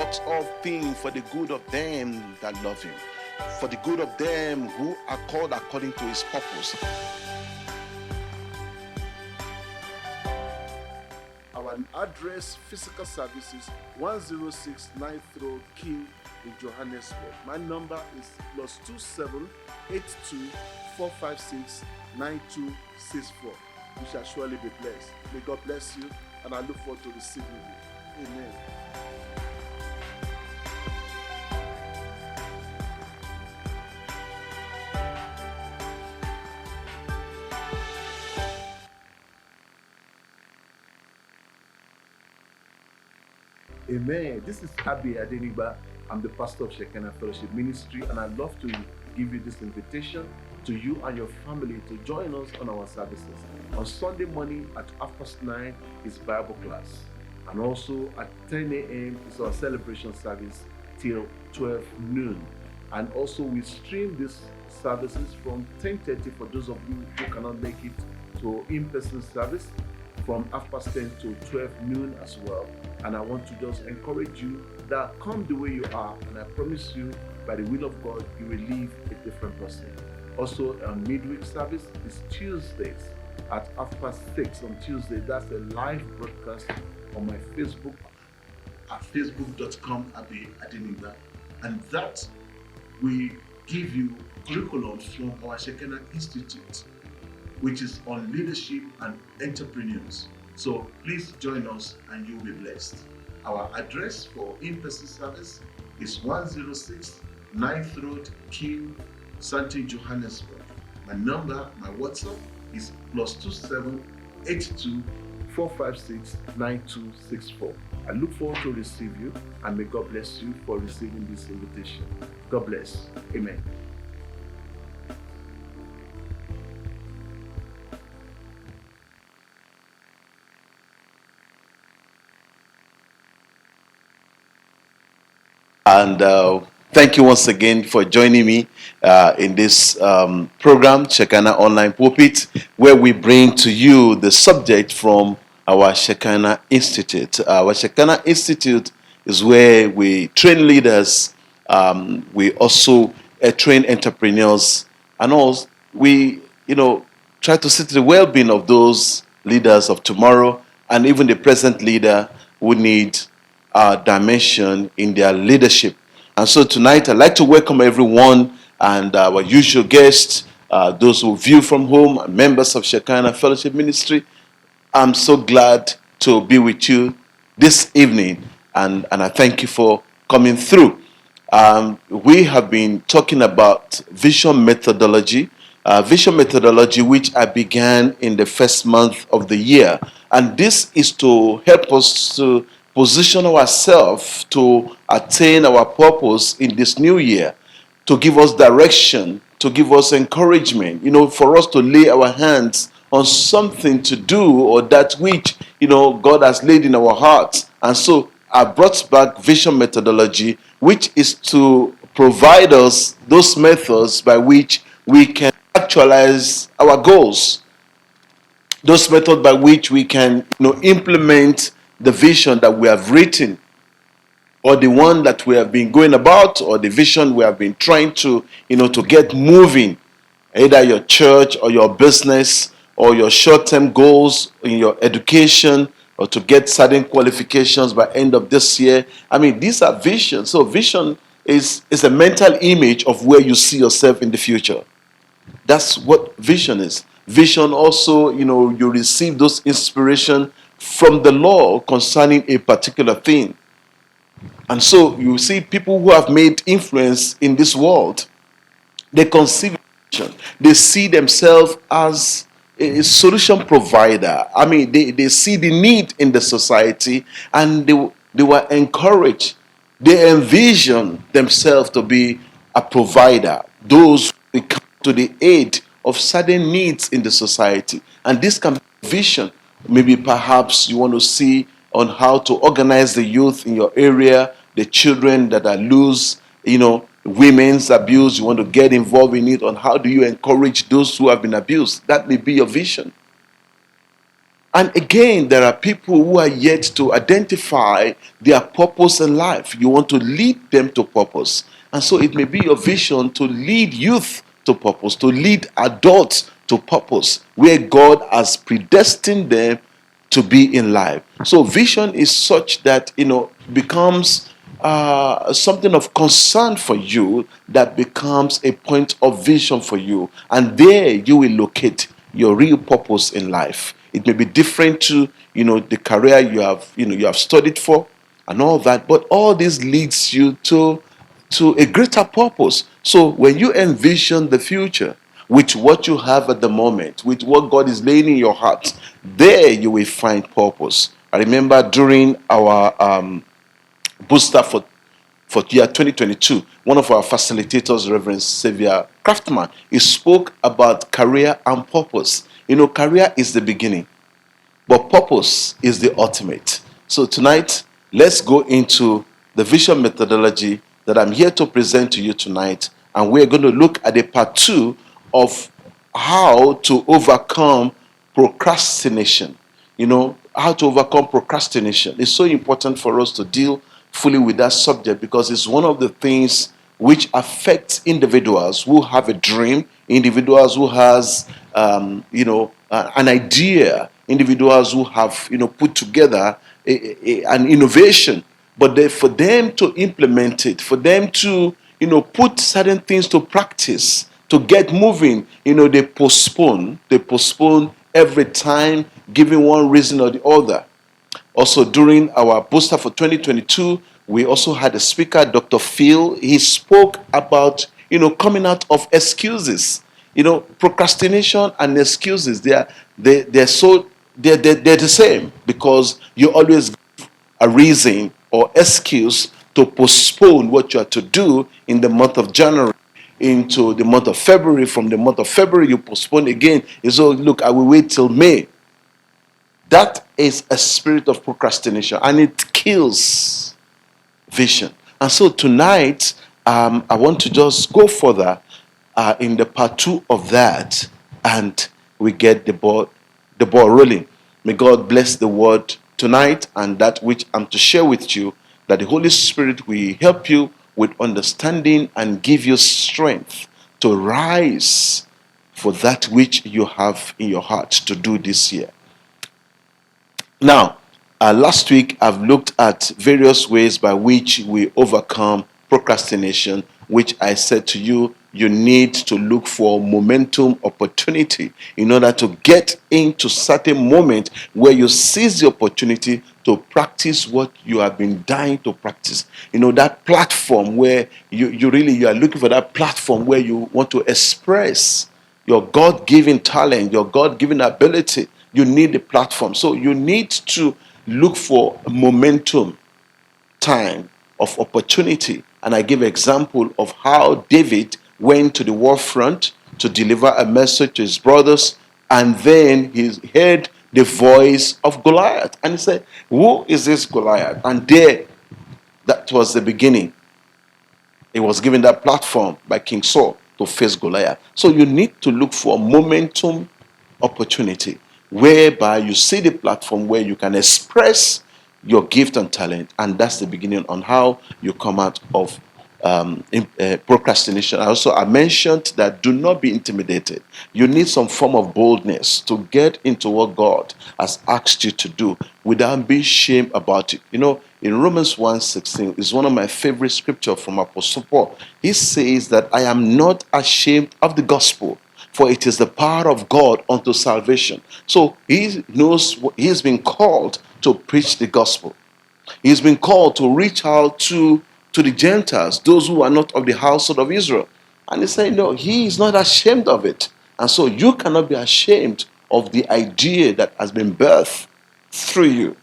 works all things for the good of them that love him, for the good of them who are called according to his purpose. Our address, physical services, 106 9th Road, King in Johannesburg. My number is +27 82 456 9264. You shall surely be blessed. May God bless you, and I look forward to receiving you. Amen. Amen. This is Abi Adeniba. I'm the pastor of Shekinah Fellowship Ministry, and I'd love to give you this invitation to you and your family to join us on our services. On Sunday morning at 9:30 is Bible class, and also at 10 a.m. is our celebration service till 12 noon. And also we stream these services from 10:30 for those of you who cannot make it to in-person service, from 10:30 to 12 noon as well. And I want to just encourage you that come the way you are, and I promise you, by the will of God, you will live a different person. Also, a midweek service is Tuesdays at 6:30 on Tuesday. That's a live broadcast on my Facebook at facebook.com/Adeniba. And that we give you curriculum from our Shekinah Institute, which is on leadership and entrepreneurs. So please join us and you'll be blessed. Our address for in-person service is 106 9th Road, King, St. Johannesburg. My number, my WhatsApp is +27 82 456 9264. I look forward to receive you, and may God bless you for receiving this invitation. God bless. Amen. And thank you once again for joining me in this program, Shekinah Online Pulpit, where we bring to you the subject from our Shekinah Institute. Our Shekinah Institute is where we train leaders, we also train entrepreneurs, and also we, try to see to the well-being of those leaders of tomorrow, and even the present leader who need dimension in their leadership. And so tonight I'd like to welcome everyone and our usual guests, those who view from home, members of Shekinah Fellowship Ministry. I'm so glad to be with you this evening, and I thank you for coming through. We have been talking about vision methodology, which I began in the first month of the year. And this is to help us to position ourselves to attain our purpose in this new year, to give us direction, to give us encouragement, for us to lay our hands on something to do, or that which, God has laid in our hearts. And so I brought back vision methodology, which is to provide us those methods by which we can actualize our goals, those methods by which we can, implement the vision that we have written, or the one that we have been going about, or the vision we have been trying to, to get moving, either your church or your business, or your short-term goals in your education, or to get certain qualifications by end of this year. I mean, these are visions. So vision is a mental image of where you see yourself in the future. That's what vision is. Vision also, you receive those inspiration from the Lord concerning a particular thing. And so you see people who have made influence in this world, they conceive vision. They see themselves as a solution provider. I mean, they see the need in the society, and they were encouraged. They envision themselves to be a provider, those who come to the aid of certain needs in the society. And this can be vision. Maybe perhaps you want to see on how to organize the youth in your area, the children that are loose, women's abuse. You want to get involved in it, on how do you encourage those who have been abused. That may be your vision. And again, there are people who are yet to identify their purpose in life. You want to lead them to purpose. And so it may be your vision to lead youth to purpose, to lead adults to purpose, where God has predestined them to be in life. So vision is such that, becomes something of concern for you, that becomes a point of vision for you. And there you will locate your real purpose in life. It may be different to, the career you have studied for and all that, but all this leads you to a greater purpose. So when you envision the future with what you have at the moment, with what God is laying in your heart, there you will find purpose. I remember during our booster for year 2022, one of our facilitators, Reverend Xavier Craftman, he spoke about career and purpose. Career is the beginning, but purpose is the ultimate. So tonight, let's go into the vision methodology that I'm here to present to you tonight. And we're going to look at a part 2 of how to overcome procrastination. How to overcome procrastination. It's so important for us to deal fully with that subject, because it's one of the things which affects individuals who have a dream, individuals who has an idea, individuals who have put together an innovation, but for them to implement it, for them to put certain things to practice, to get moving, they postpone every time, giving one reason or the other. Also, during our booster for 2022, we also had a speaker, Dr. Phil. He spoke about, coming out of excuses. Procrastination and excuses, they're the same, because you always give a reason or excuse to postpone what you are to do in the month of January into the month of February. From the month of February, you postpone again. So, look, I will wait till May. That is a spirit of procrastination, and it kills vision. And so tonight, I want to just go further in the part 2 of that, and we get the ball rolling. May God bless the word tonight and that which I'm to share with you, that the Holy Spirit will help you with understanding and give you strength to rise for that which you have in your heart to do this year. Now, last week I've looked at various ways by which we overcome procrastination, which I said to you, you need to look for momentum opportunity in order to get into certain moment where you seize the opportunity to practice what you have been dying to practice. That platform where you are looking for, that platform where you want to express your God-given talent, your God-given ability. You need the platform. So you need to look for momentum time of opportunity. And I give example of how David went to the war front to deliver a message to his brothers, and then he heard the voice of Goliath. And he said, who is this Goliath? And there, that was the beginning. He was given that platform by King Saul to face Goliath. So you need to look for momentum opportunity, whereby you see the platform where you can express your gift and talent, and that's the beginning on how you come out of procrastination. I mentioned that do not be intimidated. You need some form of boldness to get into what God has asked you to do without being ashamed about it. In Romans 1:16 is one of my favorite scripture from Apostle Paul. He says that I am not ashamed of the gospel, for it is the power of God unto salvation. So he knows he's been called to preach the gospel. He's been called to reach out to the Gentiles, those who are not of the household of Israel. And he said, no, he is not ashamed of it. And so you cannot be ashamed of the idea that has been birthed through you.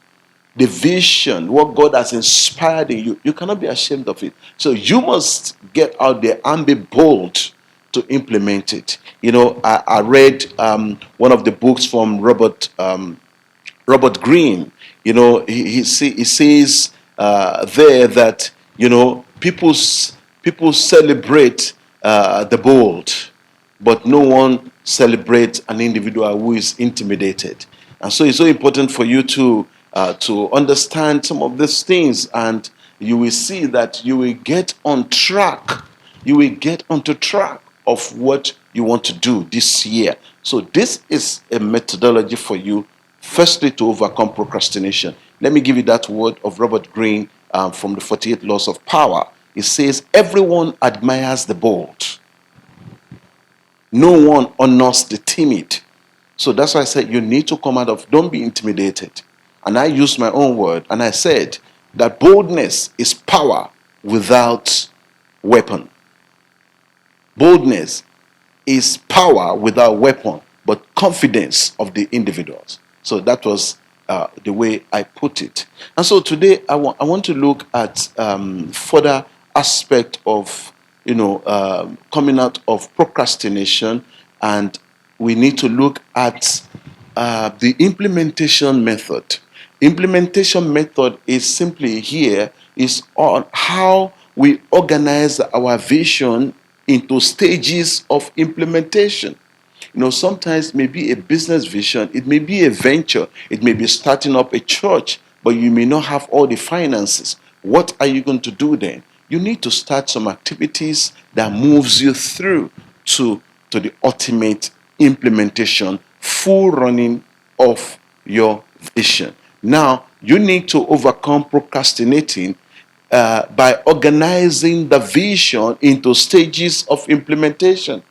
The vision, what God has inspired in you, you cannot be ashamed of it. So you must get out there and be bold to implement it. I read one of the books from Robert Greene. He says there that people celebrate the bold, but no one celebrates an individual who is intimidated. And so it's so important for you to understand some of these things, and you will see that you will get on track. You will get onto track of what you want to do this year. So this is a methodology for you, firstly, to overcome procrastination. Let me give you that word of Robert Greene from the 48 Laws of Power. It says, everyone admires the bold. No one honors the timid. So that's why I said you need to come out of, don't be intimidated. And I used my own word, and I said that boldness is power without weapon. Boldness is power without weapon, but confidence of the individuals. So that was the way I put it. And so today I want to look at further aspect of coming out of procrastination, and we need to look at the implementation method. Implementation method is simply here is on how we organize our vision into stages of implementation. Sometimes it may be a business vision, it may be a venture, it may be starting up a church, but you may not have all the finances. What are you going to do then? You need to start some activities that moves you through to the ultimate implementation, full running of your vision. Now, you need to overcome procrastinating by organizing the vision into stages of implementation.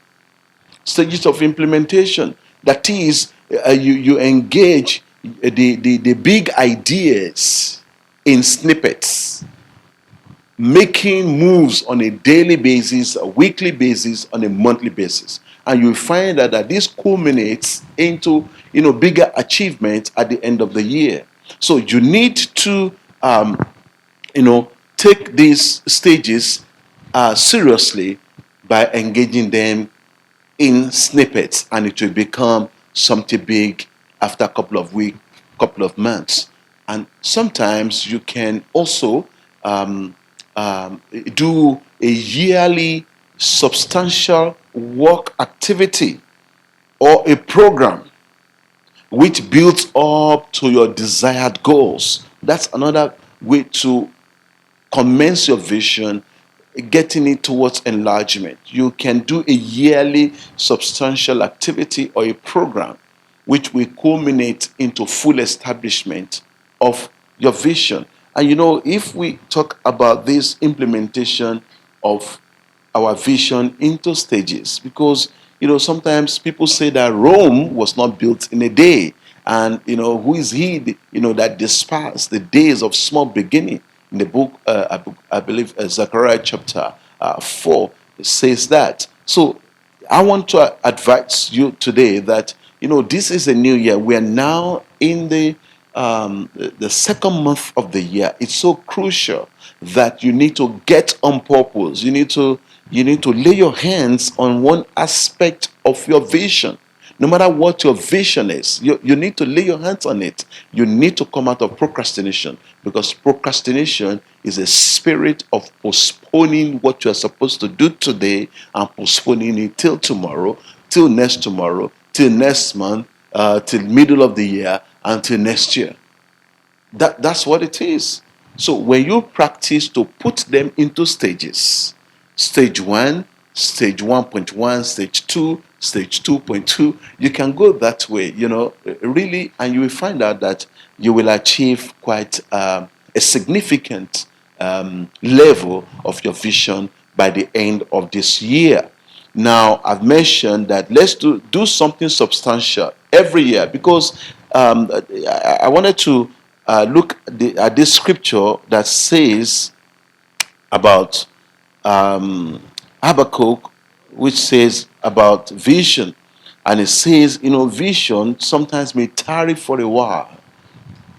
Stages of implementation. That is, you engage the big ideas in snippets, making moves on a daily basis, a weekly basis, on a monthly basis. And you find that this culminates into bigger achievements at the end of the year. So you need to you know, take these stages seriously by engaging them in snippets, and it will become something big after a couple of weeks, couple of months. And sometimes you can also um, do a yearly substantial work activity or a program which builds up to your desired goals. That's another way to commence your vision, getting it towards enlargement. You can do a yearly substantial activity or a program which will culminate into full establishment of your vision. And if we talk about this implementation of our vision into stages, because sometimes people say that Rome was not built in a day, and who is he that despised the days of small beginning. In the book, I believe Zechariah chapter 4 says that. So I want to advise you today that this is a new year. We are now in the second month of the year. It's so crucial that you need to get on purpose. You need to lay your hands on one aspect of your vision. No matter what your vision is, you need to lay your hands on it. You need to come out of procrastination, because procrastination is a spirit of postponing what you are supposed to do today and postponing it till tomorrow, till next month, till middle of the year, until next year. That's what it is. So when you practice to put them into stages, stage 1, stage 1.1, stage 2, stage 2.2, you can go that way, really, and you will find out that you will achieve quite a significant level of your vision by the end of this year. Now, I've mentioned that let's do something substantial every year, because I wanted to look at this scripture that says about Habakkuk, which says about vision. And it says, vision sometimes may tarry for a while,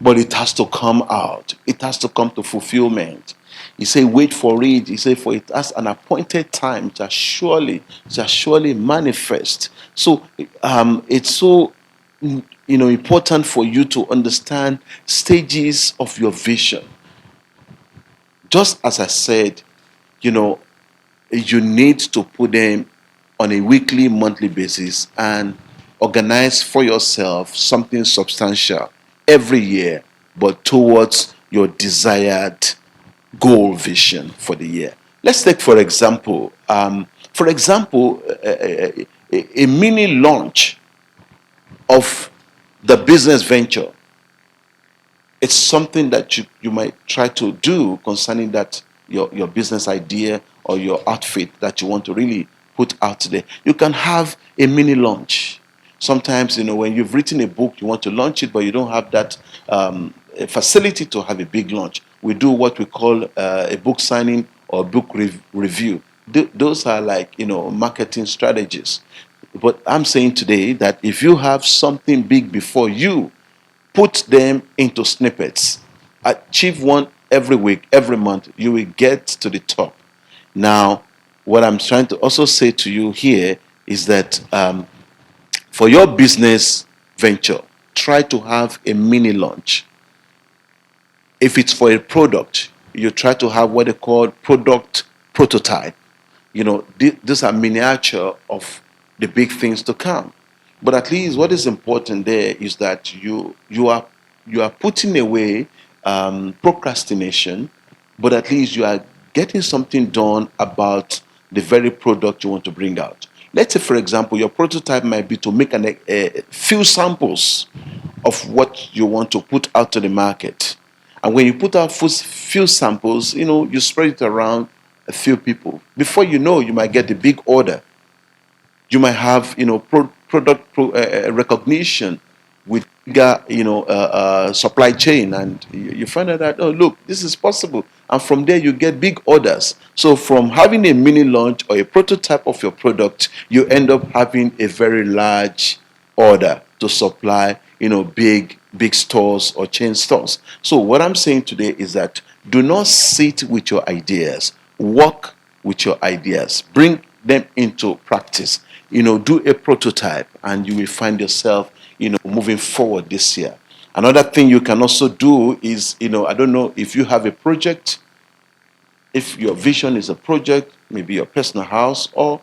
but it has to come out. It has to come to fulfillment. He said, wait for it. He said, for it has an appointed time. It shall surely manifest. So it's so important for you to understand stages of your vision. Just as I said, you know, you need to put them on a weekly, monthly basis, and organize for yourself something substantial every year, but towards your desired goal vision for the year. Let's take, for example, a mini launch of the business venture. It's something that you might try to do concerning that your business idea or your outfit that you want to really put out there. You can have a mini launch. Sometimes, when you've written a book, you want to launch it, but you don't have that facility to have a big launch. We do what we call a book signing or book review. Those are like, marketing strategies. But I'm saying today that if you have something big before you, put them into snippets. Achieve one every week, every month. You will get to the top. Now, what I'm trying to also say to you here is that for your business venture, try to have a mini launch. If it's for a product, you try to have what they call product prototype. These are miniature of the big things to come. But at least what is important there is that you are putting away procrastination, but at least you are getting something done about the very product you want to bring out. Let's say, for example, your prototype might be to make a few samples of what you want to put out to the market. And when you put out few samples, you spread it around a few people. Before you know, you might get a big order. You might have, product recognition with bigger, supply chain, and you find out that, oh, look, this is possible. And from there, you get big orders. So from having a mini launch or a prototype of your product, you end up having a very large order to supply, big stores or chain stores. So what I'm saying today is that do not sit with your ideas. Work with your ideas. Bring them into practice. Do a prototype, and you will find yourself, moving forward this year. Another thing you can also do is, I don't know if you have a project, if your vision is a project, maybe your personal house, or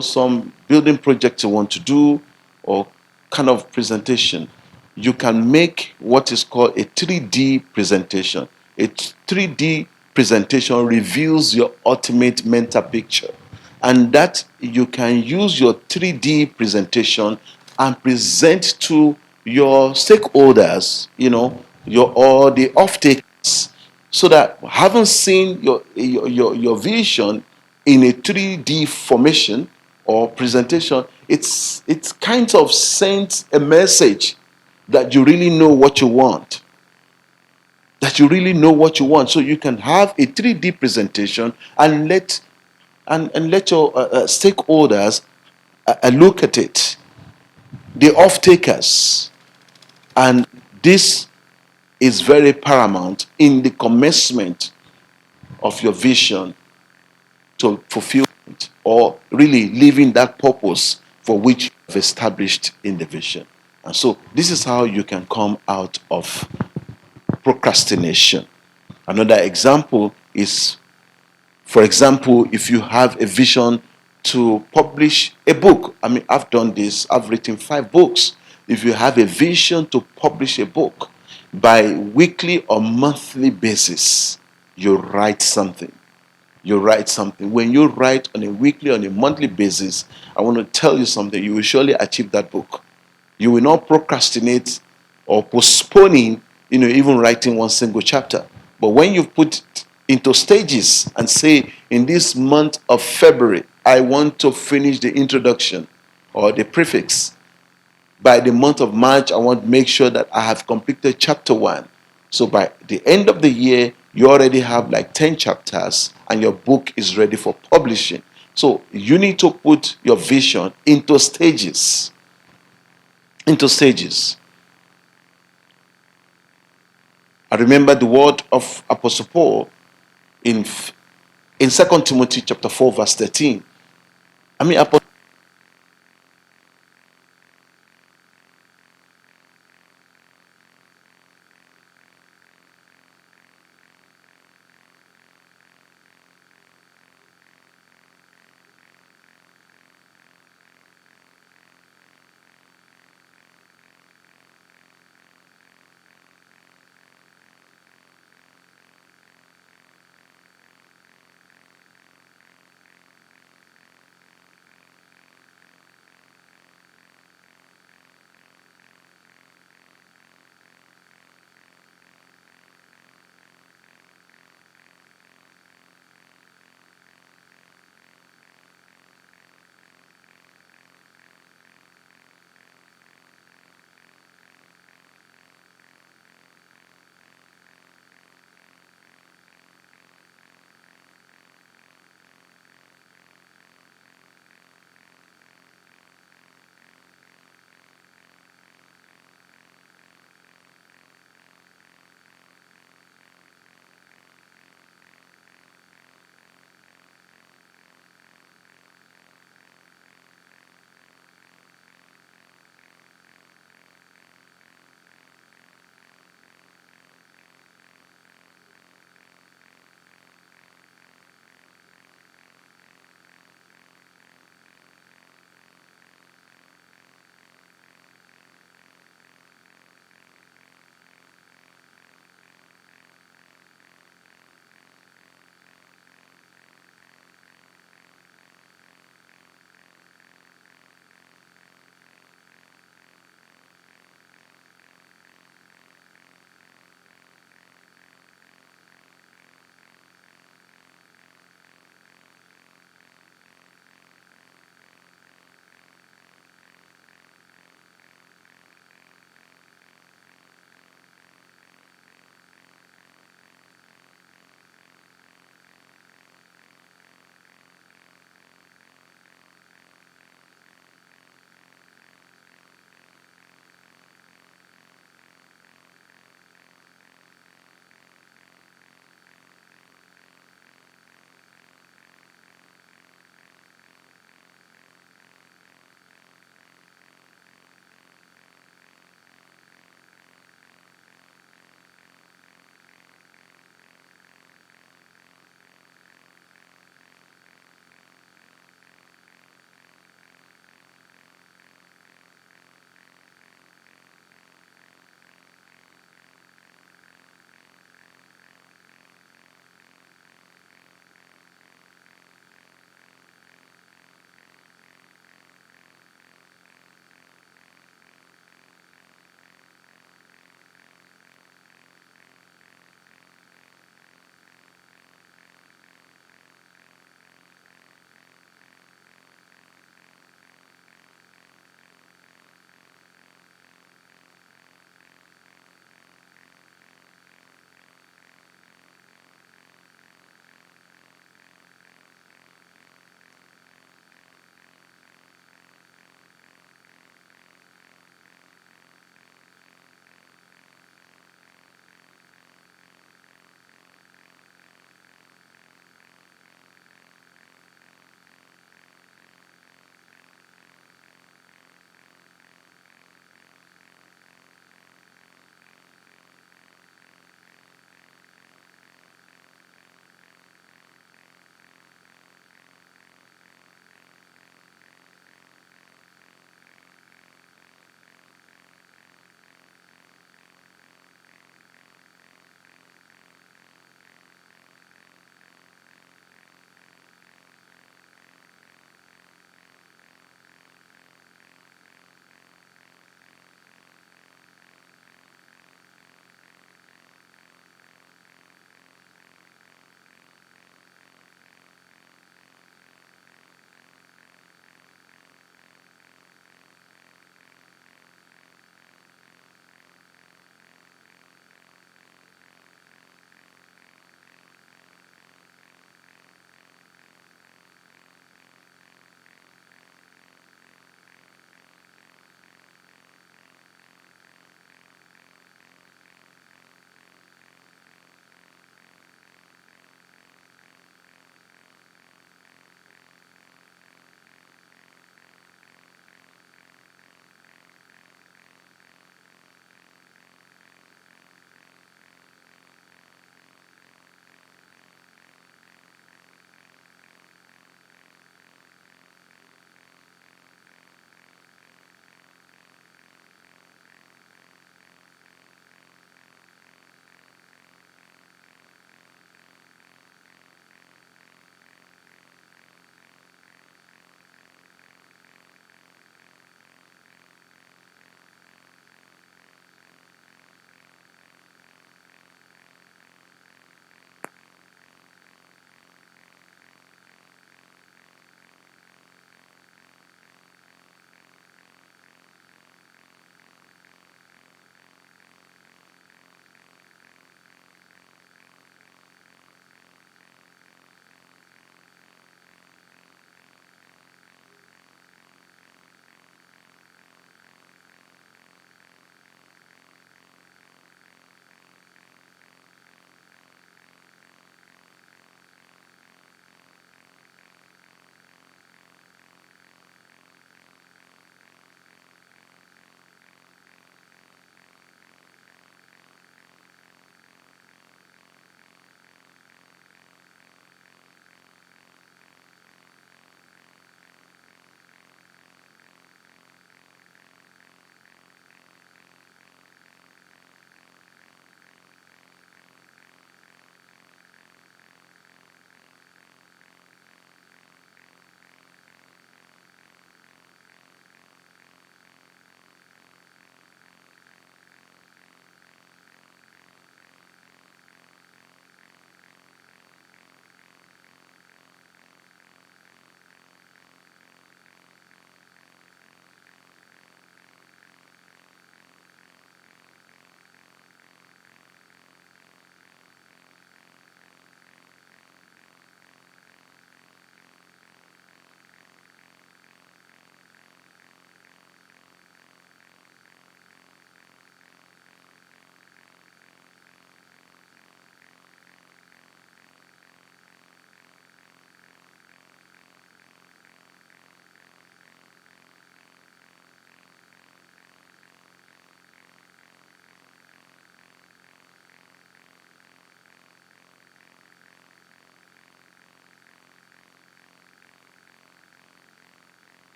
some building project you want to do, or kind of presentation, you can make what is called a 3D presentation. A 3D presentation reveals your ultimate mental picture, and that you can use your 3D presentation and present to your stakeholders, your or the off takers, so that having seen your vision in a 3D formation or presentation, it's kind of sends a message that you really know what you want. That you really know what you want. So you can have a 3D presentation and let your stakeholders look at it, the off takers, and this is very paramount in the commencement of your vision to fulfillment, or really living that purpose for which you have established in the vision. And so this is how you can come out of procrastination. Another example is, for example, if you have a vision to publish a book. I mean, I've done this, I've written 5 books. If you have a vision to publish a book, by weekly or monthly basis, you write something. When you write on a weekly, on a monthly basis, I want to tell you something. You will surely achieve that book. You will not procrastinate or postponing, even writing one single chapter. But when you put it into stages and say, in this month of February, I want to finish the introduction or the prefix. By the month of March, I want to make sure that I have completed chapter 1. So by the end of the year, you already have like 10 chapters and your book is ready for publishing. So you need to put your vision into stages. Into stages. I remember the word of Apostle Paul in 2 Timothy chapter 4, verse 13. I mean, Apostle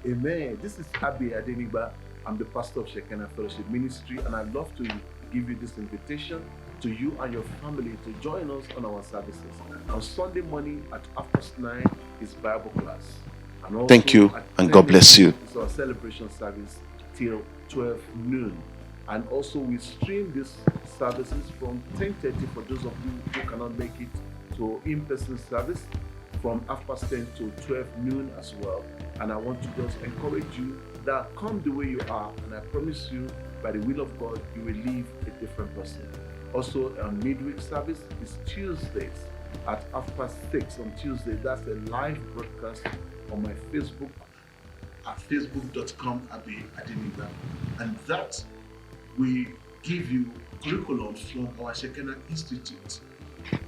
Amen. This is Abi Adeniba. I'm the pastor of Shekinah Fellowship Ministry, and I'd love to give you this invitation to you and your family to join us on our services. On Sunday morning at 9:30 is Bible class. And also Thank you, at and 10 God bless a.m. you. is our celebration service till 12 noon. And also we stream these services from 10:30 for those of you who cannot make it to in-person service, from 10:30 to 12 noon as well. And I want to just encourage you that come the way you are, and I promise you, by the will of God, you will live a different person. Also, midweek service is Tuesdays at 6:30 on Tuesday. That's a live broadcast on my Facebook at facebook.com Abi Adeniba. And that we give you curriculums from our Shekinah Institute,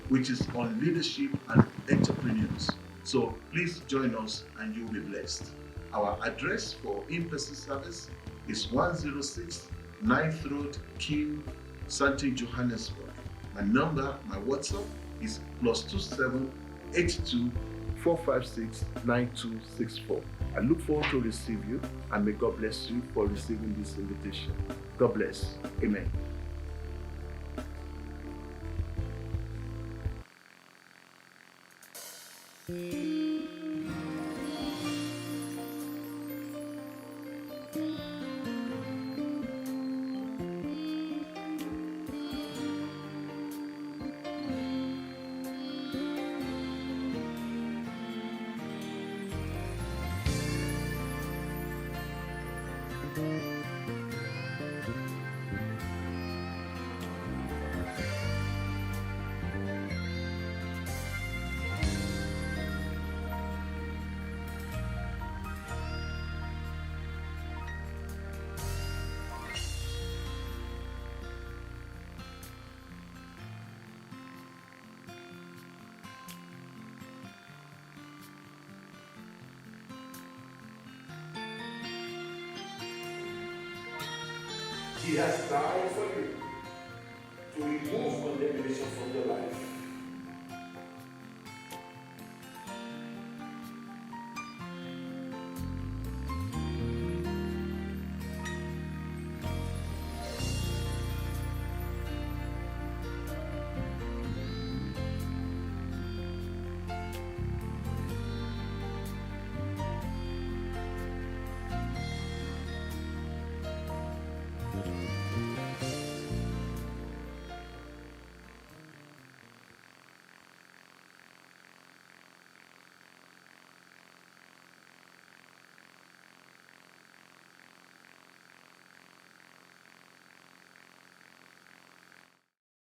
which is on leadership and entrepreneurs. So please join us and you'll be blessed. Our address for in-person service is 106 9th Road, King, Santi, Johannesburg. My number, my WhatsApp is +27 82 456 9264. I look forward to receive you, and may God bless you for receiving this invitation. God bless. Amen. He has died for you to remove condemnation from your life.